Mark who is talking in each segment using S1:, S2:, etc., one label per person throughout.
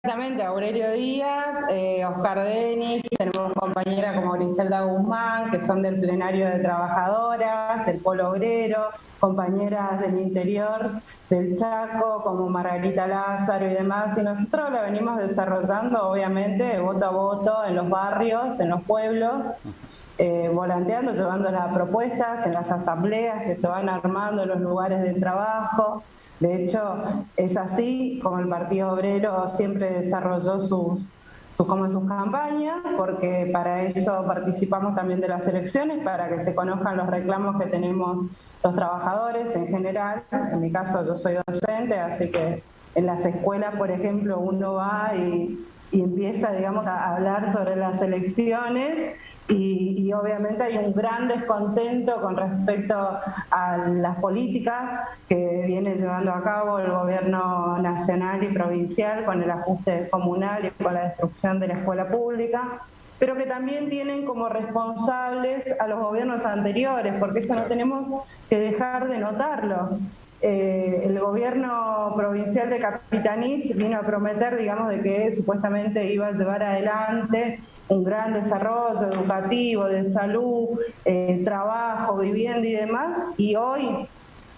S1: Exactamente, Aurelio Díaz, Oscar Denis, tenemos compañeras como Griselda Guzmán, que son del plenario de trabajadoras, del Polo Obrero, compañeras del interior del Chaco, como Margarita Lázaro y demás, y nosotros lo venimos desarrollando, obviamente, voto a voto, en los barrios, en los pueblos, volanteando, llevando las propuestas en las asambleas que se van armando en los lugares del trabajo. De hecho, es así como el Partido Obrero siempre desarrolló sus campañas, porque para eso participamos también de las elecciones, para que se conozcan los reclamos que tenemos los trabajadores en general. En mi caso yo soy docente, así que en las escuelas, por ejemplo, uno va y empieza, digamos, a hablar sobre las elecciones y obviamente hay un gran descontento con respecto a las políticas que viene llevando a cabo el gobierno nacional y provincial con el ajuste comunal y con la destrucción de la escuela pública, pero que también tienen como responsables a los gobiernos anteriores, porque esto no tenemos que dejar de notarlo. El gobierno provincial de Capitanich vino a prometer, digamos, de que supuestamente iba a llevar adelante un gran desarrollo educativo, de salud, trabajo, vivienda y demás, y hoy,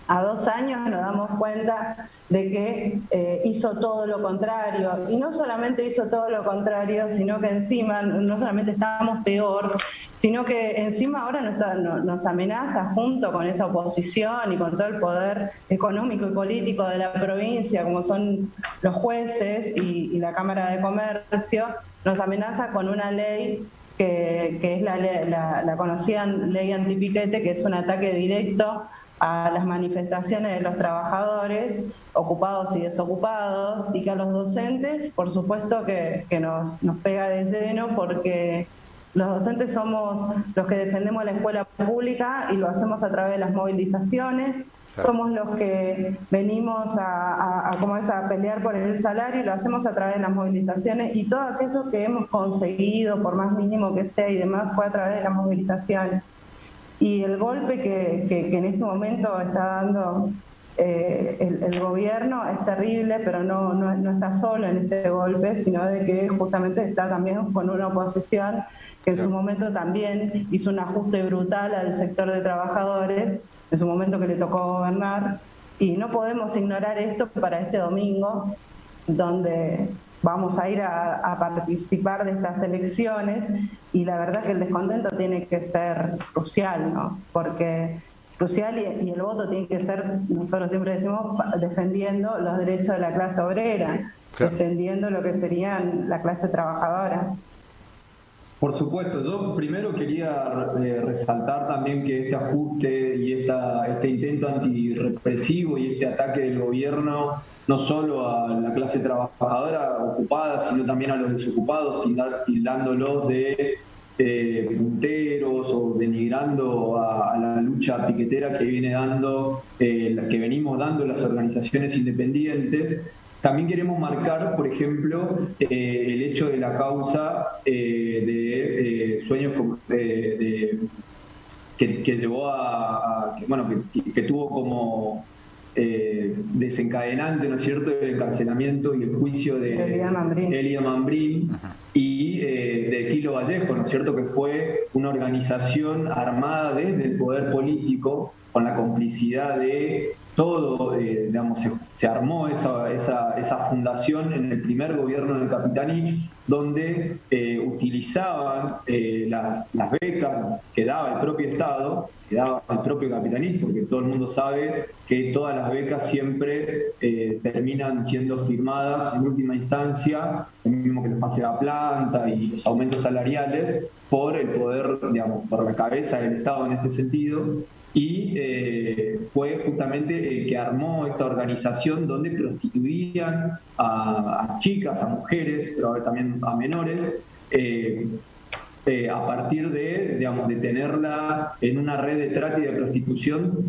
S1: a 2 años, nos damos cuenta de que hizo todo lo contrario. Y no solamente hizo todo lo contrario, sino que encima no solamente estábamos peor, sino que encima ahora nos amenaza junto con esa oposición y con todo el poder económico y político de la provincia, como son los jueces y la Cámara de Comercio, nos amenaza con una ley que es la conocida ley antipiquete, que es un ataque directo a las manifestaciones de los trabajadores, ocupados y desocupados, y que a los docentes, por supuesto que nos pega de lleno, porque los docentes somos los que defendemos la escuela pública y lo hacemos a través de las movilizaciones. Somos los que venimos a pelear por el salario y lo hacemos a través de las movilizaciones, y todo aquello que hemos conseguido, por más mínimo que sea y demás, fue a través de las movilizaciones. Y el golpe que en este momento está dando el gobierno es terrible, pero no está solo en ese golpe, sino de que justamente está también con una oposición que en su momento también hizo un ajuste brutal al sector de trabajadores, en su momento que le tocó gobernar, y no podemos ignorar esto para este domingo, donde vamos a ir a participar de estas elecciones, y la verdad que el descontento tiene que ser crucial, ¿no? Porque crucial y el voto tiene que ser, nosotros siempre decimos, defendiendo los derechos de la clase obrera, defendiendo lo que serían la clase trabajadora.
S2: Por supuesto, yo primero quería resaltar también que este ajuste y este intento antirrepresivo y este ataque del gobierno no solo a la clase trabajadora ocupada, sino también a los desocupados, tildándolos de punteros o denigrando a la lucha piquetera que venimos dando las organizaciones independientes. También queremos marcar, por ejemplo, el hecho de la causa de sueños que llevó que tuvo como desencadenante, ¿no es cierto?, el encarcelamiento y el juicio de Elia Mambrín y de Quilo Vallejo, ¿no es cierto?, que fue una organización armada desde el poder político con la complicidad de todo, se armó esa fundación en el primer gobierno de Capitanich, donde utilizaban las becas que daba el propio Estado, que daba el propio Capitanich, porque todo el mundo sabe que todas las becas siempre terminan siendo firmadas en última instancia, lo mismo que los pases a planta y los aumentos salariales, por el poder, por la cabeza del Estado en este sentido. Y fue justamente el que armó esta organización donde prostituían a chicas, a mujeres, pero también a menores, a partir de tenerla en una red de trata y de prostitución,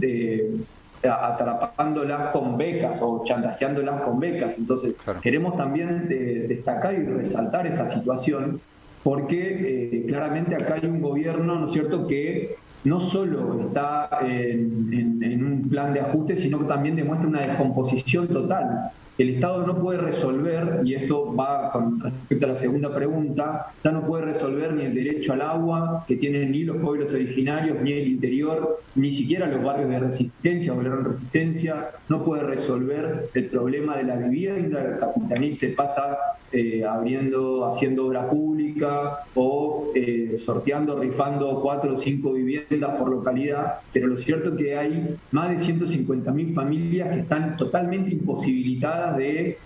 S2: atrapándolas con becas o chantajeándolas con becas. Entonces, queremos también destacar y resaltar esa situación, porque claramente acá hay un gobierno, ¿no es cierto?, que no solo está en un plan de ajuste, sino que también demuestra una descomposición total el Estado no puede resolver, y esto va con respecto a la segunda pregunta, ya no puede resolver ni el derecho al agua que tienen ni los pueblos originarios, ni el interior, ni siquiera los barrios de resistencia o gran resistencia, no puede resolver el problema de la vivienda. Capitanich se pasa haciendo obra pública o sorteando, rifando 4 o 5 viviendas por localidad, pero lo cierto es que hay más de 150.000 familias que están totalmente imposibilitadas de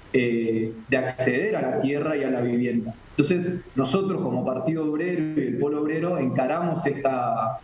S2: acceder a la tierra y a la vivienda. Entonces, nosotros como Partido Obrero y el Polo Obrero encaramos esta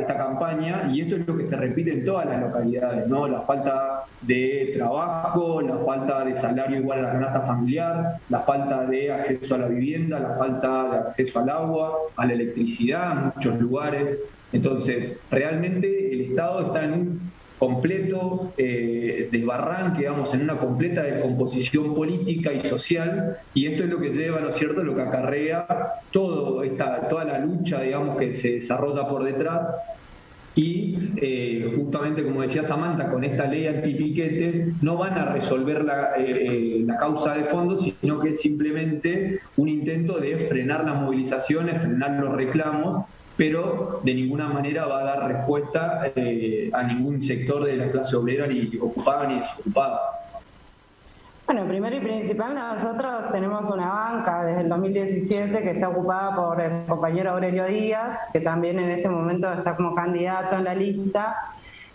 S2: campaña, y esto es lo que se repite en todas las localidades, ¿no? La falta de trabajo, la falta de salario igual a la canasta familiar, la falta de acceso a la vivienda, la falta de acceso al agua, a la electricidad en muchos lugares. Entonces, realmente el Estado está en un completo desbarranque, digamos, en una completa descomposición política y social, y esto es lo que lleva, ¿no es cierto?, lo que acarrea toda la lucha, digamos, que se desarrolla por detrás. Y justamente, como decía Samantha, con esta ley antipiquetes no van a resolver la causa de fondo, sino que es simplemente un intento de frenar las movilizaciones, frenar los reclamos, pero de ninguna manera va a dar respuesta a ningún sector de la clase obrera, ni ocupada ni desocupada.
S1: Bueno, primero y principal, nosotros tenemos una banca desde el 2017 que está ocupada por el compañero Aurelio Díaz, que también en este momento está como candidato en la lista,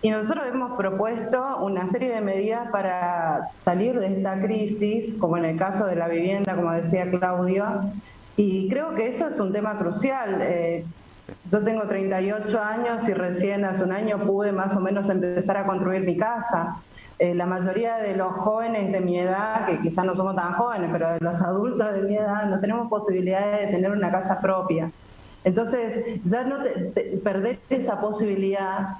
S1: y nosotros hemos propuesto una serie de medidas para salir de esta crisis, como en el caso de la vivienda, como decía Claudio, y creo que eso es un tema crucial. Yo tengo 38 años y recién hace un año pude más o menos empezar a construir mi casa. La mayoría de los jóvenes de mi edad, que quizás no somos tan jóvenes, pero de los adultos de mi edad, no tenemos posibilidades de tener una casa propia. Entonces, ya no perder esa posibilidad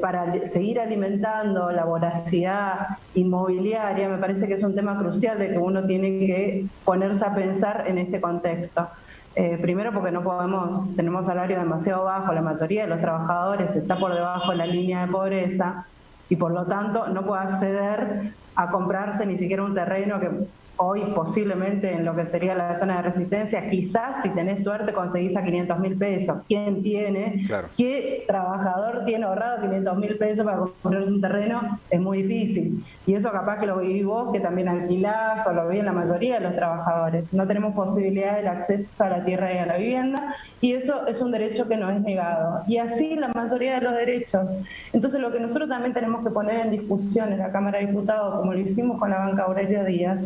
S1: para seguir alimentando la voracidad inmobiliaria, me parece que es un tema crucial de que uno tiene que ponerse a pensar en este contexto. Primero porque tenemos salarios demasiado bajos, la mayoría de los trabajadores está por debajo de la línea de pobreza y por lo tanto no puede acceder a comprarse ni siquiera un terreno que hoy posiblemente en lo que sería la zona de resistencia, quizás si tenés suerte conseguís a 500.000 pesos. ¿Quién tiene? Claro. ¿Qué trabajador tiene ahorrado 500.000 pesos para comprarse un terreno? Es muy difícil. Y eso capaz que lo vivís vos, que también alquilás, o lo viven la mayoría de los trabajadores. No tenemos posibilidad del acceso a la tierra y a la vivienda, y eso es un derecho que nos es negado. Y así la mayoría de los derechos. Entonces lo que nosotros también tenemos que poner en discusión en la Cámara de Diputados, como lo hicimos con la banca Aurelio Díaz,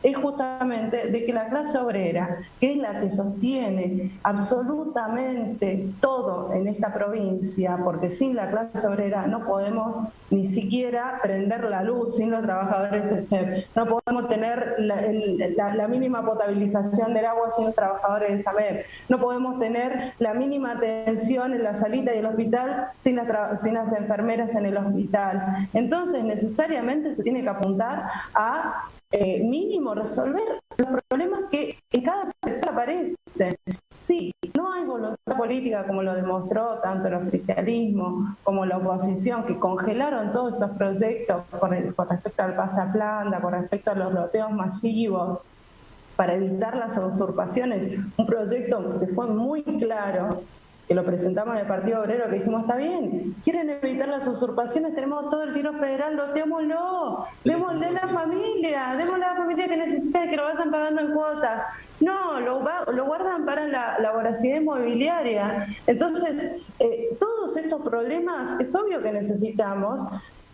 S1: es justamente de que la clase obrera, que es la que sostiene absolutamente todo en esta provincia, porque sin la clase obrera no podemos ni siquiera prender la luz, sin los trabajadores del CHEP, no podemos tener la mínima potabilización del agua sin los trabajadores del SAMEP, no podemos tener la mínima atención en la salita y el hospital sin las enfermeras en el hospital. Entonces necesariamente se tiene que apuntar a mínimo resolver los problemas que en cada sector aparecen. Sí, no hay voluntad política, como lo demostró tanto el oficialismo como la oposición, que congelaron todos estos proyectos con respecto al pasaplanta, con respecto a los loteos masivos, para evitar las usurpaciones. Un proyecto que fue muy claro, que lo presentamos en el Partido Obrero, que dijimos, está bien, quieren evitar las usurpaciones, tenemos todo el tiro federal, loteémoslo, démosle a la familia que necesita que lo vayan pagando en cuotas. No, lo guardan para la voracidad inmobiliaria. Entonces, todos estos problemas, es obvio que necesitamos,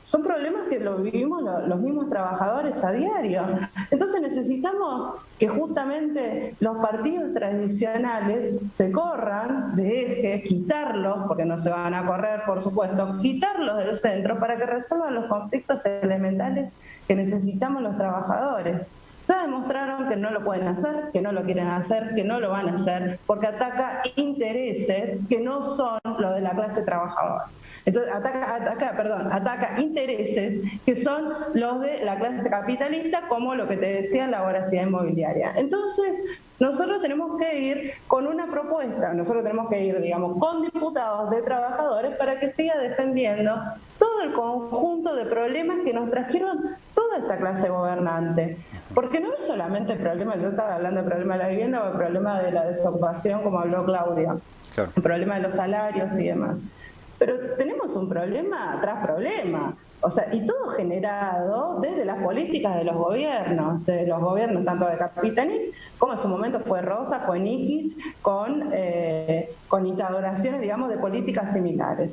S1: son problemas que lo vivimos los mismos trabajadores a diario. Entonces necesitamos que justamente los partidos tradicionales se corran de eje, quitarlos, porque no se van a correr, por supuesto, quitarlos del centro para que resuelvan los conflictos elementales que necesitamos los trabajadores. Ya demostraron que no lo pueden hacer, que no lo quieren hacer, que no lo van a hacer, porque ataca intereses que no son los de la clase trabajadora. Entonces ataca intereses que son los de la clase capitalista, como lo que te decía, la voracidad inmobiliaria. Entonces, nosotros tenemos que ir con una propuesta, nosotros tenemos que ir, digamos, con diputados de trabajadores para que siga defendiendo todo el conjunto de problemas que nos trajeron toda esta clase gobernante. Porque no es solamente el problema, yo estaba hablando del problema de la vivienda o el problema de la desocupación, como habló Claudia, claro, el problema de los salarios y demás. Pero tenemos un problema tras problema. O sea, y todo generado desde las políticas de los gobiernos tanto de Capitanich, como en su momento fue Rosa, fue Nikich, con instauraciones, digamos, de políticas similares.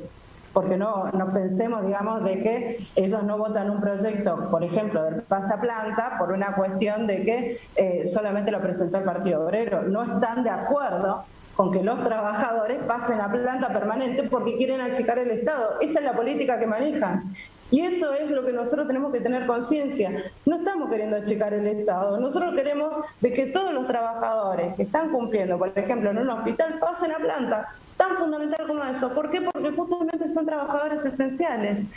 S1: Porque no pensemos, digamos, de que ellos no votan un proyecto, por ejemplo, del pasaplanta, por una cuestión de que solamente lo presentó el Partido Obrero. No están de acuerdo con que los trabajadores pasen a planta permanente porque quieren achicar el Estado. Esa es la política que manejan. Y eso es lo que nosotros tenemos que tener conciencia. No estamos queriendo achicar el Estado. Nosotros queremos de que todos los trabajadores que están cumpliendo, por ejemplo, en un hospital, pasen a planta. Tan fundamental como eso. ¿Por qué? Porque justamente son trabajadores esenciales.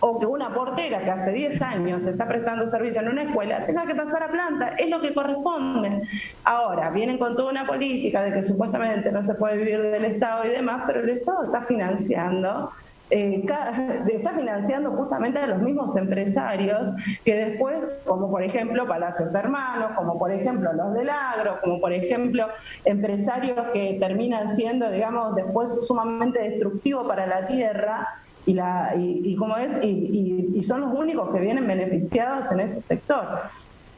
S1: O que una portera que hace 10 años está prestando servicio en una escuela tenga que pasar a planta, es lo que corresponde. Ahora, vienen con toda una política de que supuestamente no se puede vivir del Estado y demás, pero el Estado está financiando justamente a los mismos empresarios que después, como por ejemplo Palacios Hermanos, como por ejemplo los del agro, como por ejemplo empresarios que terminan siendo, digamos, después sumamente destructivos para la tierra, y son los únicos que vienen beneficiados en ese sector.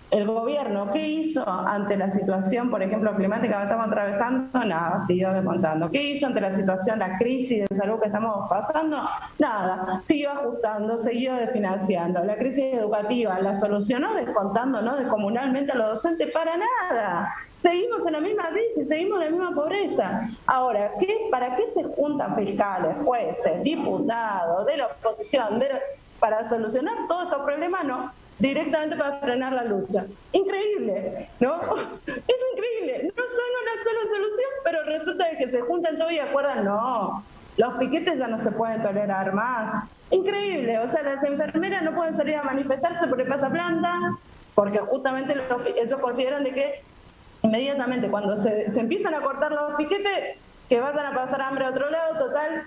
S1: El gobierno, ¿qué hizo ante la situación, por ejemplo, climática que estamos atravesando? Nada, siguió desmontando. ¿Qué hizo ante la situación, la crisis de salud que estamos pasando? Nada, siguió ajustando, siguió desfinanciando. La crisis educativa, ¿la solucionó descontándonos descomunalmente a los docentes? Para nada. Seguimos en la misma crisis, seguimos en la misma pobreza. Ahora, ¿para qué se juntan fiscales, jueces, diputados, de la oposición, para solucionar todos estos problemas? No, directamente para frenar la lucha. Increíble, ¿no? Es increíble. No son una sola solución, pero resulta de que se juntan todos y acuerdan, no, los piquetes ya no se pueden tolerar más. Increíble, o sea, las enfermeras no pueden salir a manifestarse porque pasa planta, porque justamente ellos consideran de que inmediatamente cuando se empiezan a cortar los piquetes, que vayan a pasar hambre a otro lado, total,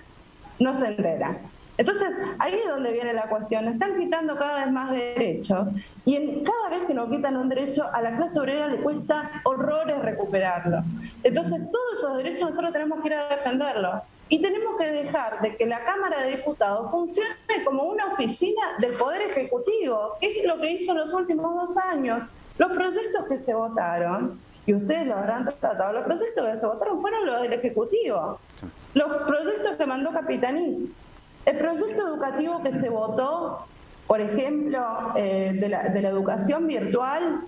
S1: no se enteran. Entonces, ahí es donde viene la cuestión. Están quitando cada vez más derechos y cada vez que nos quitan un derecho, a la clase obrera le cuesta horrores recuperarlo. Entonces, todos esos derechos nosotros tenemos que ir a defenderlos. Y tenemos que dejar de que la Cámara de Diputados funcione como una oficina del Poder Ejecutivo, que es lo que hizo en los últimos 2 años. Los proyectos que se votaron, y ustedes lo habrán tratado, los proyectos que se votaron fueron los del Ejecutivo. Los proyectos que mandó Capitanich. El proyecto educativo que se votó, por ejemplo, de la educación virtual,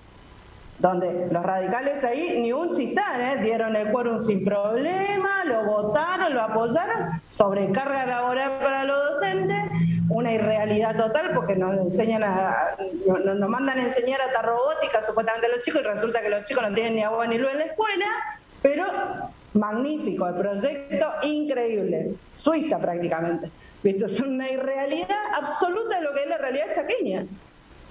S1: donde los radicales ahí ni un chistán, dieron el quórum sin problema, lo votaron, lo apoyaron, sobrecarga laboral para los docentes, una irrealidad total porque nos mandan a enseñar hasta robótica supuestamente a los chicos y resulta que los chicos no tienen ni agua ni luz en la escuela, pero magnífico, el proyecto increíble, Suiza prácticamente. Esto es una irrealidad absoluta de lo que es la realidad chaqueña.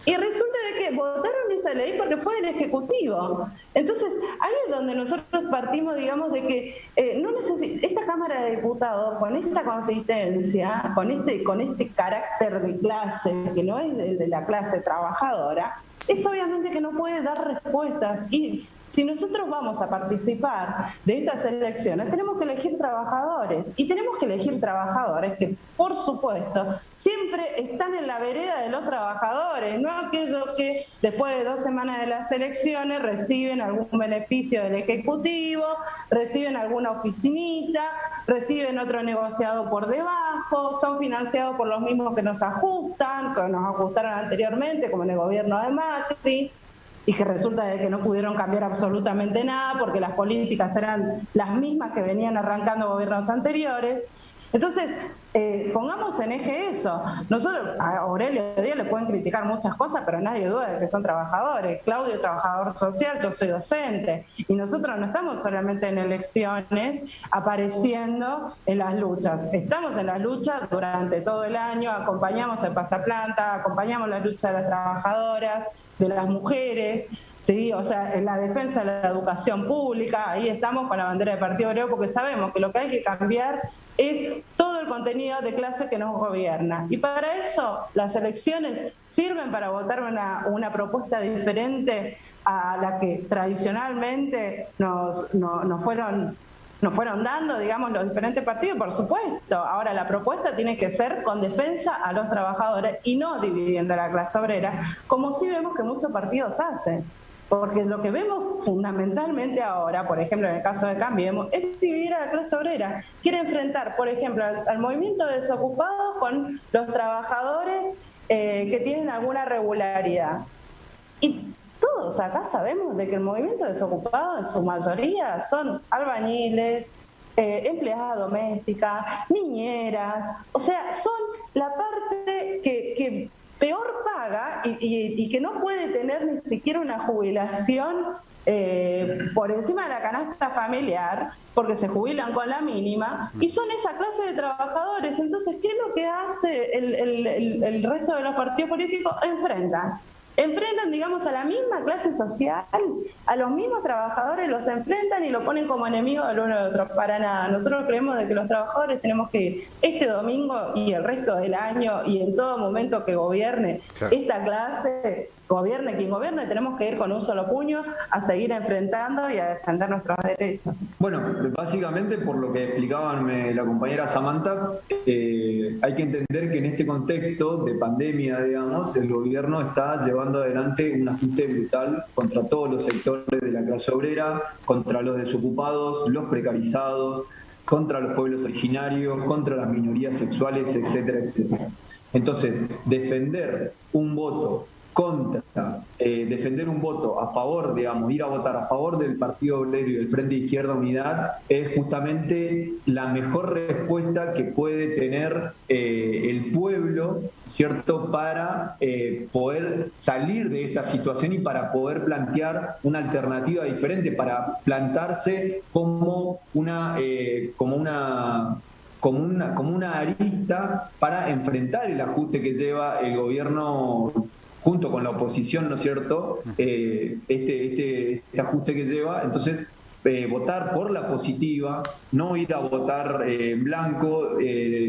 S1: Y resulta de que votaron esa ley porque fue el Ejecutivo. Entonces, ahí es donde nosotros partimos, digamos, de que esta Cámara de Diputados, con esta consistencia, con este carácter de clase, que no es de la clase trabajadora, es obviamente que no puede dar respuestas. Y si nosotros vamos a participar de estas elecciones, tenemos que elegir trabajadores. Y tenemos que elegir trabajadores que, por supuesto, siempre están en la vereda de los trabajadores, no aquellos que después de 2 semanas de las elecciones reciben algún beneficio del Ejecutivo, reciben alguna oficinita, reciben otro negociado por debajo, son financiados por los mismos que nos ajustaron anteriormente, como en el gobierno de Macri, y que resulta de que no pudieron cambiar absolutamente nada porque las políticas eran las mismas que venían arrancando gobiernos anteriores. Entonces, pongamos en eje eso. Nosotros, a Aurelio Díaz le pueden criticar muchas cosas, pero nadie duda de que son trabajadores. Claudio es trabajador social, yo soy docente. Y nosotros no estamos solamente en elecciones apareciendo en las luchas. Estamos en las luchas durante todo el año, acompañamos el pasaplanta, acompañamos la lucha de las trabajadoras, de las mujeres. Sí, o sea, en la defensa de la educación pública, ahí estamos con la bandera del Partido Obrero, porque sabemos que lo que hay que cambiar es todo el contenido de clase que nos gobierna. Y para eso las elecciones sirven para votar una propuesta diferente a la que tradicionalmente nos fueron dando, digamos, los diferentes partidos, por supuesto. Ahora, la propuesta tiene que ser con defensa a los trabajadores y no dividiendo a la clase obrera, como sí vemos que muchos partidos hacen. Porque lo que vemos fundamentalmente ahora, por ejemplo, en el caso de Cambiemos, es dividir a la clase obrera. Quiere enfrentar, por ejemplo, al movimiento de desocupados con los trabajadores que tienen alguna regularidad. Y todos acá sabemos de que el movimiento desocupado en su mayoría son albañiles, empleadas domésticas, niñeras, o sea, son la parte que peor paga y que no puede tener ni siquiera una jubilación por encima de la canasta familiar, porque se jubilan con la mínima, y son esa clase de trabajadores. Entonces, ¿qué es lo que hace el resto de los partidos políticos? Enfrentan, digamos, a la misma clase social, a los mismos trabajadores, los enfrentan y lo ponen como enemigos del uno del otro. Para nada. Nosotros creemos de que los trabajadores tenemos que este domingo y el resto del año y en todo momento que gobierne esta clase, gobierne quien gobierne, tenemos que ir con un solo puño a seguir enfrentando y a defender nuestros derechos.
S2: Bueno, básicamente por lo que explicaban la compañera Samantha, hay que entender que en este contexto de pandemia, digamos, el gobierno está llevando adelante un ajuste brutal contra todos los sectores de la clase obrera, contra los desocupados, los precarizados, contra los pueblos originarios, contra las minorías sexuales, etcétera, etcétera. Entonces, defender un voto defender un voto a favor, digamos, ir a votar a favor del Partido Obrero y del Frente de Izquierda Unidad es justamente la mejor respuesta que puede tener el pueblo, ¿cierto?, para poder salir de esta situación y para poder plantear una alternativa diferente, para plantarse como una arista para enfrentar el ajuste que lleva el gobierno junto con la oposición, ¿no es cierto?, este ajuste que lleva. Entonces, votar por la positiva, no ir a votar blanco,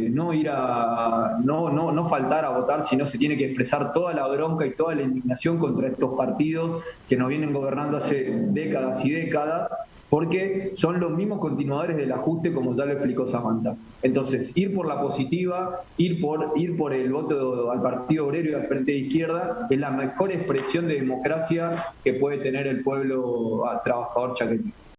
S2: no faltar a votar, sino se tiene que expresar toda la bronca y toda la indignación contra estos partidos que nos vienen gobernando hace décadas y décadas, porque son los mismos continuadores del ajuste, como ya lo explicó Samantha. Entonces, ir por la positiva, ir por el voto al Partido Obrero y al Frente de Izquierda es la mejor expresión de democracia que puede tener el pueblo trabajador chaqueño.